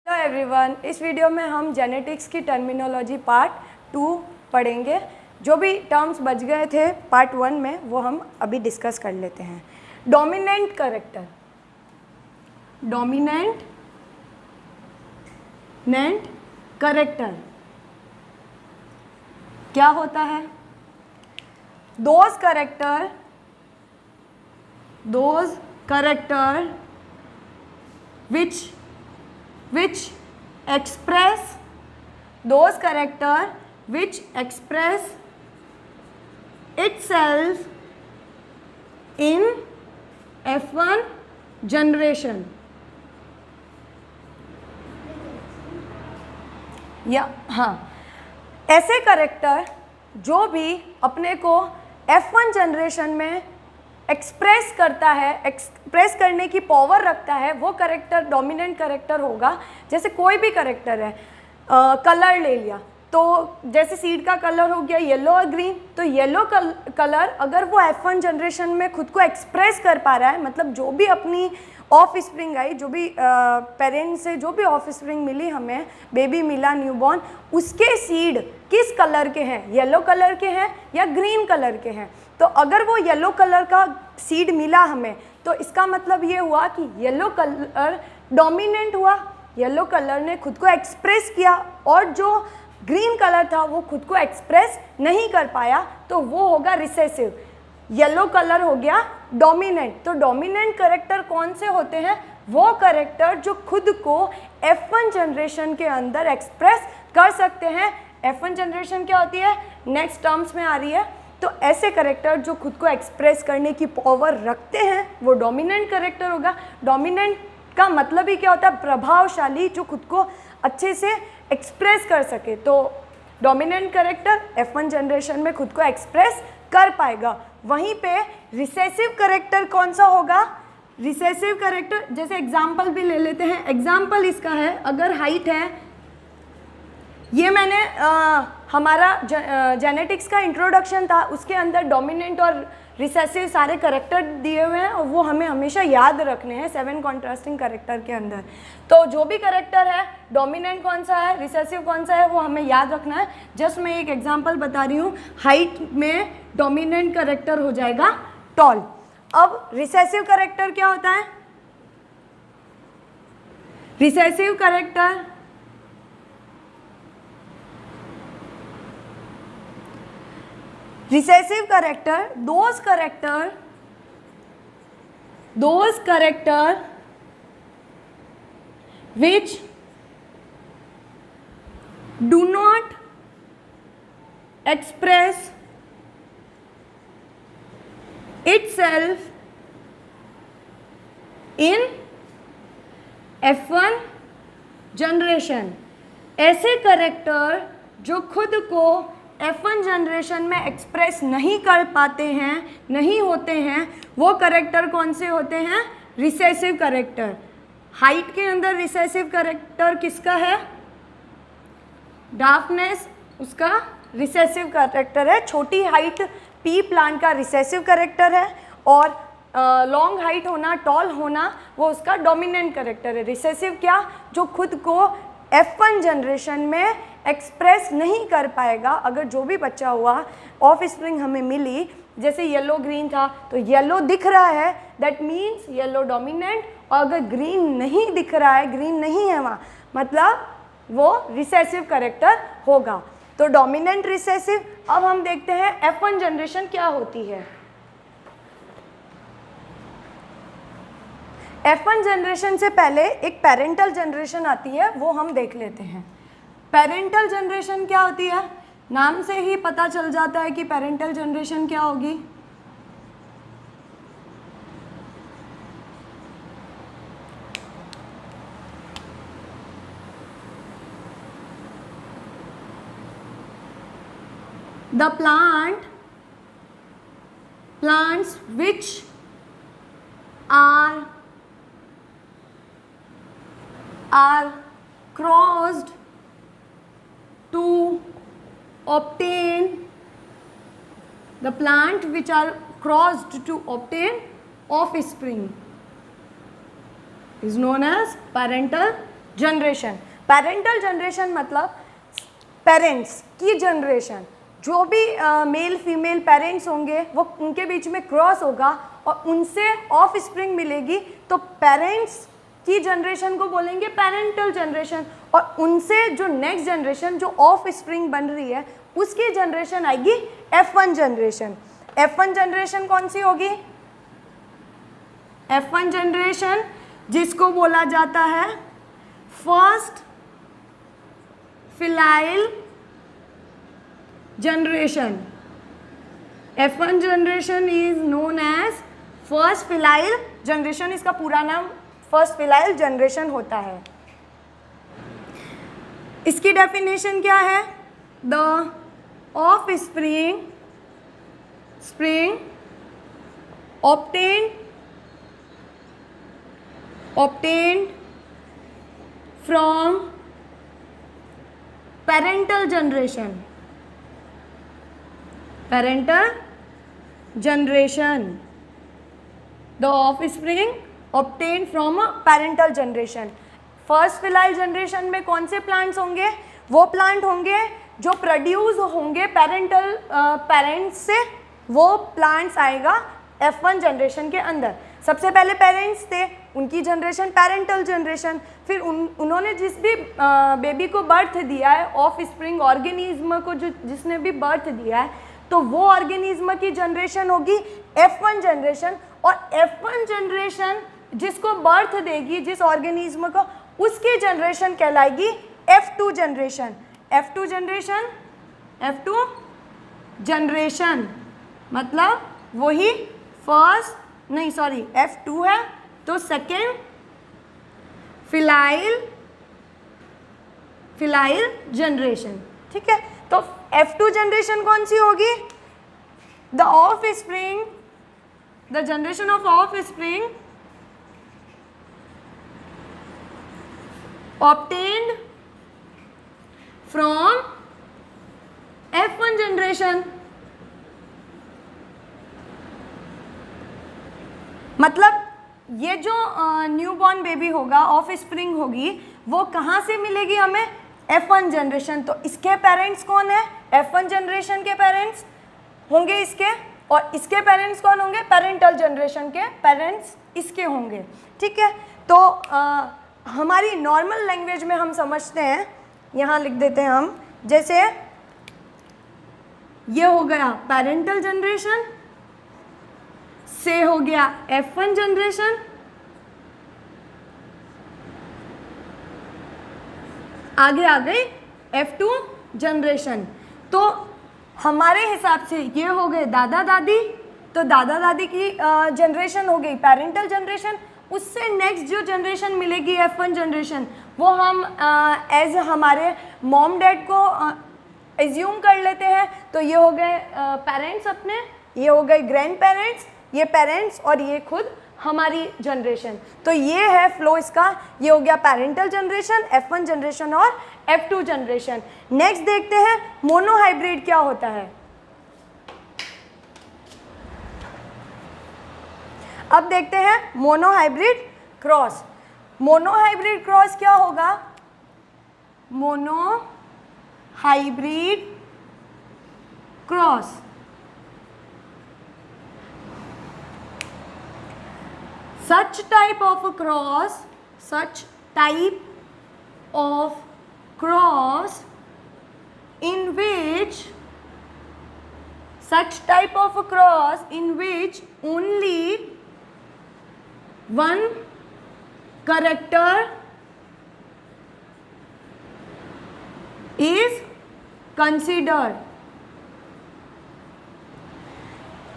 Hello everyone, इस video में हम जेनेटिक्स की टर्मिनोलॉजी पार्ट 2 पढ़ेंगे। जो भी टर्म्स बच गए थे पार्ट 1 में वो हम अभी डिस्कस कर लेते हैं। डोमिनेंट कैरेक्टर, डोमिनेंट कैरेक्टर क्या होता है? Those character which express those character which express itself in F1 generation या हाँ, ऐसे करेक्टर जो भी अपने को F1 जनरेशन में एक्सप्रेस करता है, एक्सप्रेस करने की पावर रखता है, वो करेक्टर डोमिनेंट करेक्टर होगा। जैसे कोई भी करेक्टर है, कलर ले लिया तो जैसे सीड का कलर हो गया येलो और ग्रीन, तो येलो कलर अगर वो F1 जनरेशन में खुद को एक्सप्रेस कर पा रहा है, मतलब जो भी अपनी ऑफ स्प्रिंग आई, जो भी पेरेंट्स से जो भी ऑफ स्प्रिंग मिली, हमें बेबी मिला न्यूबॉर्न, उसके सीड किस कलर के हैं, येलो कलर के हैं या ग्रीन कलर के हैं। तो अगर वो येलो कलर का सीड मिला हमें, तो इसका मतलब ये हुआ कि येलो कलर डोमिनेंट हुआ, येलो कलर ने खुद को एक्सप्रेस किया, और जो ग्रीन कलर था वो खुद को एक्सप्रेस नहीं कर पाया, तो वो होगा रिसेसिव। येलो कलर हो गया डोमिनेंट। तो डोमिनेंट कैरेक्टर कौन से होते हैं? वो कैरेक्टर जो खुद को F1 जनरेशन के अंदर एक्सप्रेस कर सकते हैं। F1 जनरेशन क्या होती है, नेक्स्ट टर्म्स में आ रही है। तो ऐसे कैरेक्टर जो खुद को एक्सप्रेस करने की पावर रखते हैं वो डोमिनेंट कैरेक्टर होगा। डोमिनेंट का मतलब ही क्या होता है? प्रभावशाली, जो खुद को अच्छे से एक्सप्रेस कर सके। तो डोमिनेंट कैरेक्टर F1 जनरेशन में खुद को एक्सप्रेस कर पाएगा। वहीं पे रिसेसिव कैरेक्टर कौन सा होगा? रिसेसिव कैरेक्टर, जैसे एग्जाम्पल भी ले लेते हैं। एग्जाम्पल इसका है, अगर हाइट है, ये मैंने हमारा जेनेटिक्स का इंट्रोडक्शन था, उसके अंदर डोमिनेंट और रिसेसिव सारे कैरेक्टर दिए हुए हैं और वो हमें हमेशा याद रखने हैं 7 कॉन्ट्रास्टिंग कैरेक्टर के अंदर। तो जो भी कैरेक्टर है, डोमिनेंट कौन सा है, रिसेसिव कौन सा है, वो हमें याद रखना है। जस्ट मैं एक एग्जांपल बता रही हूँ। हाइट में डोमिनेंट कैरेक्टर हो जाएगा टॉल। अब रिसेसिव कैरेक्टर क्या होता है? Recessive character those character which do not express itself in F1 generation. ऐसे कैरेक्टर जो खुद को F1 जनरेशन में एक्सप्रेस नहीं कर पाते हैं, नहीं होते हैं, वो कैरेक्टर कौन से होते हैं? Recessive character. हाइट के अंदर रिसेसिव कैरेक्टर किसका है? डार्कनेस उसका रिसेसिव कैरेक्टर है। छोटी हाइट पी प्लांट का रिसेसिव कैरेक्टर है, और लॉन्ग हाइट होना, टॉल होना, वो उसका डोमिनेंट कैरेक्टर है। रिसेसिव क्या? जो खुद को F1 जनरेशन में एक्सप्रेस नहीं कर पाएगा। अगर जो भी बच्चा हुआ, ऑफ स्प्रिंग हमें मिली, जैसे येलो ग्रीन था, तो येलो दिख रहा है, दैट मीन्स येलो डोमिनेंट। और अगर ग्रीन नहीं दिख रहा है, ग्रीन नहीं है वहाँ, मतलब वो रिसेसिव कैरेक्टर होगा। तो डोमिनेंट, रिसेसिव। अब हम देखते हैं F1 जनरेशन क्या होती है। F1 जनरेशन से पहले एक पेरेंटल जनरेशन आती है, वो हम देख लेते हैं। पेरेंटल जनरेशन क्या होती है? नाम से ही पता चल जाता है कि पेरेंटल जनरेशन क्या होगी। The plants which are crossed to obtain the plant which are crossed to obtain offspring is known as parental generation. Parental generation मतलब पेरेंट्स की जनरेशन, जो भी मेल फीमेल पेरेंट्स होंगे वो उनके बीच में क्रॉस होगा और उनसे ऑफ स्प्रिंग मिलेगी, तो पेरेंट्स की जनरेशन को बोलेंगे पेरेंटल जनरेशन, और उनसे जो नेक्स्ट जनरेशन जो ऑफ स्प्रिंग बन रही है उसकी जनरेशन आएगी F1 जनरेशन। F1 जनरेशन कौन सी होगी? F1 जनरेशन जिसको बोला जाता है first filial generation. F1 generation is known as first filial generation, इसका पूरा नाम फर्स्ट फिलाइल जनरेशन होता है। इसकी डेफिनेशन क्या है? The of spring obtained from parental generation the offspring obtained from a parental generation। First filial generation में कौन से प्लांट्स होंगे? वो प्लांट होंगे जो प्रोड्यूस होंगे पेरेंट्स से, वो प्लांट्स आएगा F1 जनरेशन के अंदर। सबसे पहले पेरेंट्स थे, उनकी जनरेशन पेरेंटल जनरेशन, फिर उन्होंने जिस भी बेबी को बर्थ दिया है, ऑफ स्प्रिंग ऑर्गेनिज्म को जिसने भी बर्थ दिया है, तो वो ऑर्गेनिज्म की जनरेशन होगी F1 जनरेशन, और F1 जनरेशन जिसको बर्थ देगी जिस ऑर्गेनिज्म को, उसकी जनरेशन कहलाएगी F2 जनरेशन। F2 जनरेशन मतलब वही F2 है, तो सेकेंड फिलाइल जनरेशन। ठीक है, तो F2 जनरेशन कौन सी होगी? The generation of of spring obtained from F1 generation. मतलब ये जो न्यू बॉर्न बेबी होगा, ऑफ स्प्रिंग होगी, वो कहाँ से मिलेगी हमें? F1 generation. तो इसके पेरेंट्स कौन है? F1 जनरेशन के पेरेंट्स होंगे इसके, और इसके पेरेंट्स कौन होंगे? पेरेंटल जनरेशन के पेरेंट्स इसके होंगे। ठीक है, तो हमारी नॉर्मल लैंग्वेज में हम समझते हैं, यहाँ लिख देते हैं हम, जैसे ये हो गया पेरेंटल जनरेशन, से हो गया F1 जनरेशन, आगे आ गई F2 जनरेशन। तो हमारे हिसाब से ये हो गए दादा दादी, तो दादा दादी की जनरेशन हो गई पेरेंटल जनरेशन। उससे नेक्स्ट जो जनरेशन मिलेगी F1 जनरेशन, वो हम एज हमारे मॉम डैड को एज्यूम कर लेते हैं। तो ये हो गए पेरेंट्स अपने, ये हो गए ग्रैंड पेरेंट्स, ये पेरेंट्स, और ये खुद हमारी जनरेशन। तो ये है फ्लो इसका, ये हो गया पेरेंटल जनरेशन, F1 जनरेशन और F2 जनरेशन। नेक्स्ट देखते हैं मोनोहाइब्रिड क्या होता है। अब देखते हैं मोनोहाइब्रिड क्रॉस। मोनोहाइब्रिड क्रॉस क्या होगा? Monohybrid cross such type of cross in which only one character is considered।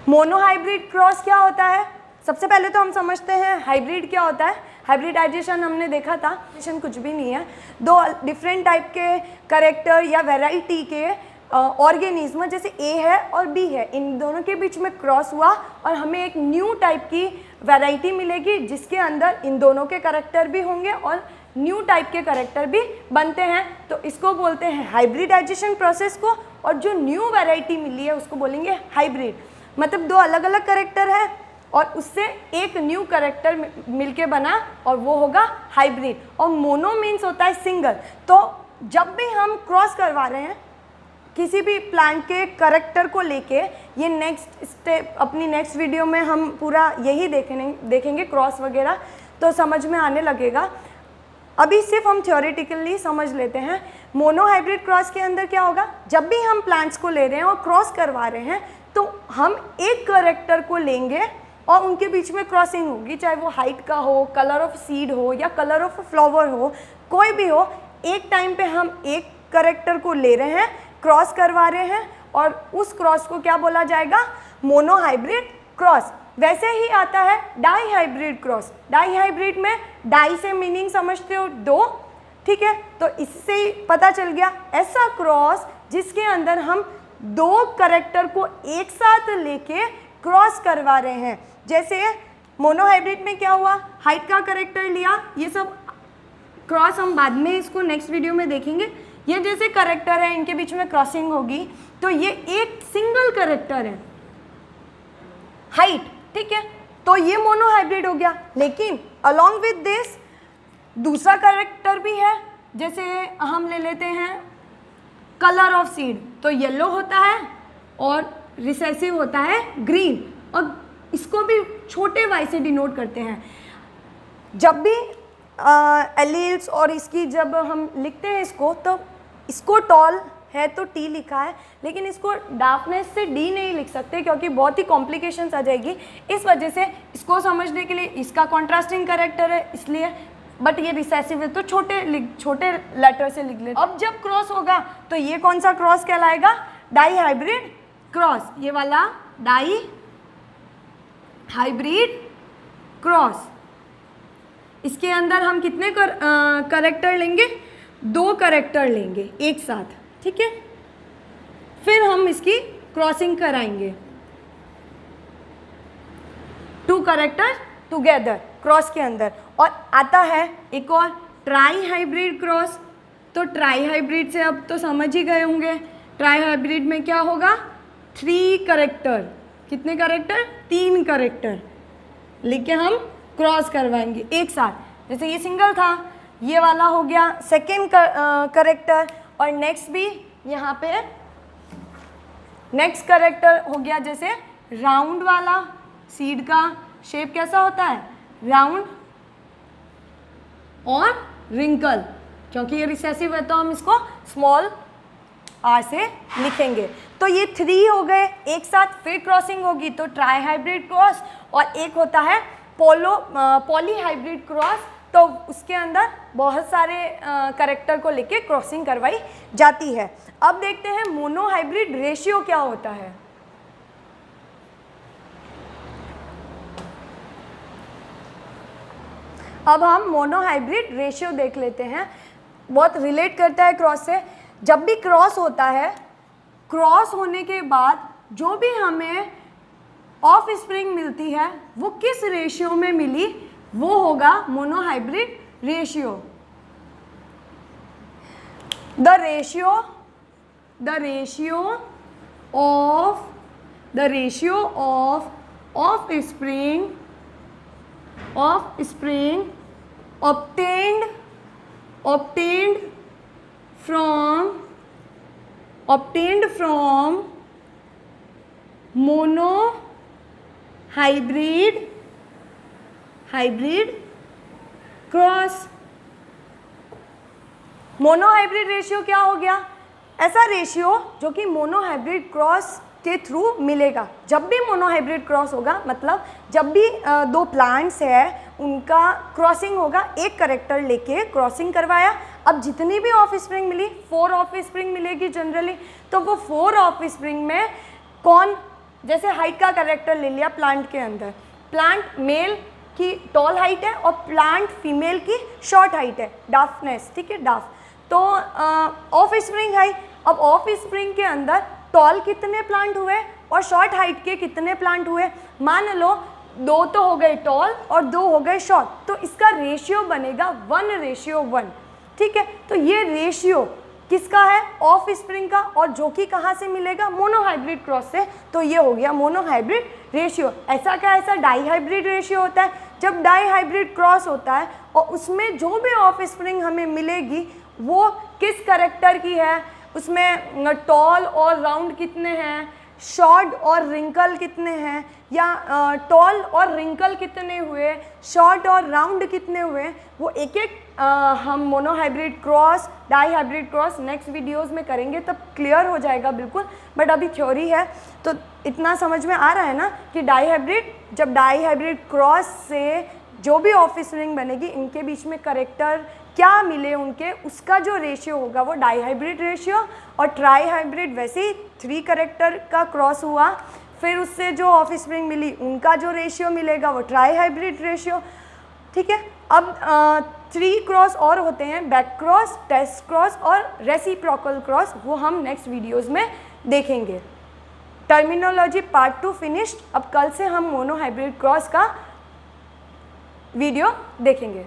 Monohybrid cross क्या होता है? सबसे पहले तो हम समझते हैं हाइब्रिड क्या होता है। हाइब्रिडाइजेशन हमने देखा था, कुछ भी नहीं है, दो डिफरेंट टाइप के करेक्टर या वैरायटी के ऑर्गेनिज्म, जैसे ए है और बी है, इन दोनों के बीच में क्रॉस हुआ और हमें एक न्यू टाइप की वैरायटी मिलेगी जिसके अंदर इन दोनों के करेक्टर भी होंगे और न्यू टाइप के करेक्टर भी बनते हैं। तो इसको बोलते हैं हाइब्रिडाइजेशन प्रोसेस को, और जो न्यू वैरायटी मिली है उसको बोलेंगे हाइब्रिड। मतलब दो अलग अलग करेक्टर है, और उससे एक न्यू कैरेक्टर मिलके बना और वो होगा हाइब्रिड। और मोनो मीन्स होता है सिंगल। तो जब भी हम क्रॉस करवा रहे हैं किसी भी प्लांट के कैरेक्टर को लेके, ये नेक्स्ट स्टेप अपनी नेक्स्ट वीडियो में हम पूरा यही देखेंगे क्रॉस वगैरह, तो समझ में आने लगेगा। अभी सिर्फ हम थ्योरेटिकली समझ लेते हैं। मोनो हाइब्रिड क्रॉस के अंदर क्या होगा, जब भी हम प्लांट्स को ले रहे हैं और क्रॉस करवा रहे हैं तो हम एक कैरेक्टर को लेंगे और उनके बीच में क्रॉसिंग होगी, चाहे वो हाइट का हो, कलर ऑफ सीड हो या कलर ऑफ फ्लावर हो, कोई भी हो। एक टाइम पे हम एक कैरेक्टर को ले रहे हैं, क्रॉस करवा रहे हैं और उस क्रॉस को क्या बोला जाएगा, मोनो हाइब्रिड क्रॉस। वैसे ही आता है di hybrid cross. Di hybrid में डाई से मीनिंग समझते हो दो, ठीक है, तो इससे ही पता चल गया ऐसा क्रॉस जिसके अंदर हम दो कैरेक्टर को एक साथ लेके क्रॉस करवा रहे हैं। जैसे मोनो हाइब्रिड में क्या हुआ, हाइट का कैरेक्टर लिया, ये सब क्रॉस हम बाद में इसको नेक्स्ट वीडियो में देखेंगे। ये जैसे कैरेक्टर है, इनके बीच में क्रॉसिंग होगी तो ये एक सिंगल कैरेक्टर है हाइट, ठीक है, तो ये मोनो हाइब्रिड हो गया। लेकिन अलॉन्ग विद दिस दूसरा कैरेक्टर भी है, जैसे हम ले लेते हैं कलर ऑफ सीड, तो येलो होता है और रिसेसिव होता है ग्रीन, और इसको भी छोटे वाई से डिनोट करते हैं। जब भी एलील्स और इसकी जब हम लिखते हैं इसको, तो इसको टॉल है तो टी लिखा है, लेकिन इसको डार्कनेस से डी नहीं लिख सकते क्योंकि बहुत ही कॉम्प्लिकेशंस आ जाएगी। इस वजह से इसको समझने के लिए इसका कॉन्ट्रास्टिंग कैरेक्टर है इसलिए, बट ये रिसेसिव है तो छोटे लेटर से लिख लेते। अब जब क्रॉस होगा तो ये कौन सा क्रॉस कहलाएगा, डाई हाइब्रिड क्रॉस। ये वाला डाई हाइब्रिड क्रॉस। इसके अंदर हम कितने कैरेक्टर लेंगे, दो कैरेक्टर लेंगे एक साथ, ठीक है, फिर हम इसकी क्रॉसिंग कराएंगे, टू कैरेक्टर टुगेदर क्रॉस के अंदर। और आता है एक और ट्राई हाइब्रिड क्रॉस। तो ट्राई हाइब्रिड से अब तो समझ ही गए होंगे, ट्राई हाइब्रिड में क्या होगा, 3 कैरेक्टर, कितने कैरेक्टर, 3 कैरेक्टर लेके हम क्रॉस करवाएंगे एक साथ। जैसे ये सिंगल था, ये वाला हो गया सेकेंड कैरेक्टर, और नेक्स्ट भी यहाँ पे नेक्स्ट कैरेक्टर हो गया। जैसे राउंड वाला, सीड का शेप कैसा होता है, राउंड और रिंकल, क्योंकि ये रिसेसिव है तो हम इसको स्मॉल आर से लिखेंगे। तो ये 3 हो गए एक साथ, फिर क्रॉसिंग होगी तो ट्राई हाइब्रिड क्रॉस, और एक होता है पॉली हाइब्रिड क्रॉस, तो उसके अंदर बहुत सारे कैरेक्टर को लेके क्रॉसिंग करवाई जाती है। अब देखते हैं मोनो हाइब्रिड रेशियो क्या होता है। अब हम मोनो हाइब्रिड रेशियो देख लेते हैं, बहुत रिलेट करता है क्रॉस से। जब भी क्रॉस होता है, क्रॉस होने के बाद जो भी हमें ऑफ स्प्रिंग मिलती है वो किस रेशियो में मिली, वो होगा mono hybrid ratio. The ratio of offspring obtained from mono hybrid cross. Mono hybrid ratio क्या हो गया, ऐसा रेशियो जो कि मोनो हाइब्रिड क्रॉस के थ्रू मिलेगा। जब भी मोनो हाइब्रिड क्रॉस होगा, मतलब जब भी दो प्लांट्स है उनका क्रॉसिंग होगा, एक कैरेक्टर लेके क्रॉसिंग करवाया। अब जितनी भी ऑफ स्प्रिंग मिली, 4 ऑफ स्प्रिंग मिलेगी जनरली, तो वो 4 ऑफ स्प्रिंग में कौन, जैसे हाइट का कैरेक्टर ले लिया प्लांट के अंदर, प्लांट मेल की टॉल हाइट है और प्लांट फीमेल की शॉर्ट हाइट है, डाफनेस, ठीक है, डाफ। तो ऑफ स्प्रिंग है। अब ऑफ स्प्रिंग के अंदर टॉल कितने प्लांट हुए और शॉर्ट हाइट के कितने प्लांट हुए, मान लो 2 तो हो गए टॉल और 2 हो गए शॉर्ट, तो इसका रेशियो बनेगा 1:1, ठीक है। तो ये रेशियो किसका है, ऑफ स्प्रिंग का, और जो कि कहाँ से मिलेगा, मोनोहाइब्रिड क्रॉस से। तो ये हो गया मोनोहाइब्रिड रेशियो। ऐसा क्या, ऐसा डाईहाइब्रिड रेशियो होता है, जब डाईहाइब्रिड क्रॉस होता है और उसमें जो भी ऑफ स्प्रिंग हमें मिलेगी वो किस करेक्टर की है, उसमें टॉल और राउंड कितने हैं, शॉर्ट और रिंकल कितने हैं, या टॉल और रिंकल कितने हुए, शॉर्ट और राउंड कितने हुए, वो एक एक हम monohybrid cross, dihybrid cross next videos में करेंगे, तब क्लियर हो जाएगा बिल्कुल। बट अभी थ्योरी है तो इतना समझ में आ रहा है ना कि डाईहाइब्रिड, जब डाईहाइब्रिड क्रॉस से जो भी ऑफ स्प्रिंग बनेगी इनके बीच में करेक्टर क्या मिले उनके, उसका जो रेशियो होगा वो डाईहाइब्रिड रेशियो। और ट्राईहाइब्रिड वैसे ही 3 करेक्टर का क्रॉस हुआ, फिर उससे जो ऑफ स्प्रिंग मिली उनका जो रेशियो मिलेगा वो ट्राईहाइब्रिड रेशियो। ठीक है, अब 3 क्रॉस और होते हैं, बैक क्रॉस, टेस्ट क्रॉस और रेसिप्रोकल क्रॉस, वो हम नेक्स्ट वीडियोज़ में देखेंगे। Terminology part 2 finished. अब कल से हम मोनोहाइब्रिड क्रॉस का वीडियो देखेंगे।